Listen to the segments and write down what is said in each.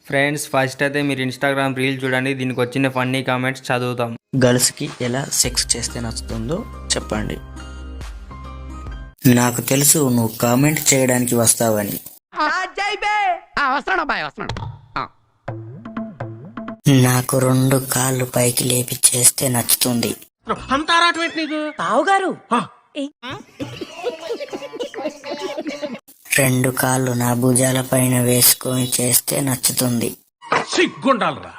Friends first అయితే మీరు Instagram reel చూడండి, దీనికి వచ్చిన ఫన్నీ కామెంట్స్ చదువుతాం. గర్ల్స్కి ఎలా సెక్స్ చేస్తే నచ్చుతుందో చెప్పండి. నాకు తెలుసు నువ్వు కామెంట్ చేయడానికి వస్తావని. నాకు 2 కాళ్ళు పైకి లేపి చేస్తే నచ్చుతుంది. రెండు కాళ్ళు నా భుజాల పైన వేసుకొని చేస్తే నచ్చుతుంది. సిగ్గుండాలరా,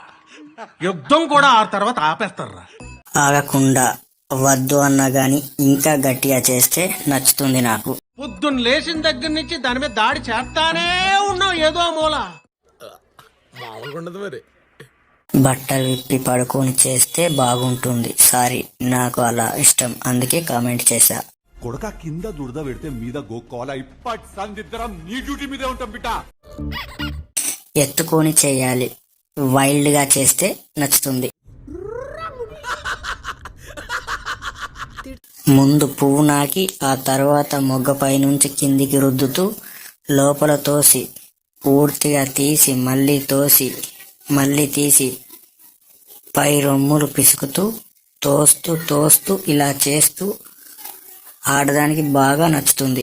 యుద్ధం కూడా ఆ తర్వాత ఆపేస్తారా. ఆగకుండా వద్దు అన్నా గాని ఇంకా గట్టిగా చేస్తే నచ్చుతుంది నాకు. పొద్దున్న లేచిన దగ్గర నుంచి దాని మీద దాడి చేస్తానే ఉన్నావు ఏదో మూల. బట్టలు విప్పి పడుకొని చేస్తే బాగుంటుంది. సారీ, నాకు అలా ఇష్టం, అందుకే కామెంట్ చేశా. కొడక కింద దురద పెడితే మీద గోక్కోవాలా? ఇప్పటి సందిద్దరం నీ డ్యూటీ మీదే ఉంటాం బిడ్డ. ఎత్తుకొని చేయాలి, వైల్డ్ గా చేస్తే నచ్చుతుంది. ముందు పువ్వు నాకి ఆ తర్వాత మొగ్గపై నుంచి కిందికి రుద్దుతూ లోపల తోసి పూర్తిగా తీసి మళ్ళీ తోసి మళ్ళీ తీసి పై రొమ్ములు పిసుకుతూ తోస్తూ ఇలా చేస్తూ ఆడదానికి బాగా నచ్చుతుంది.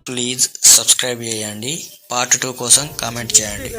ప్లీజ్ సబ్స్క్రైబ్ చేయండి. పార్ట్ 2 కోసం కామెంట్ చేయండి.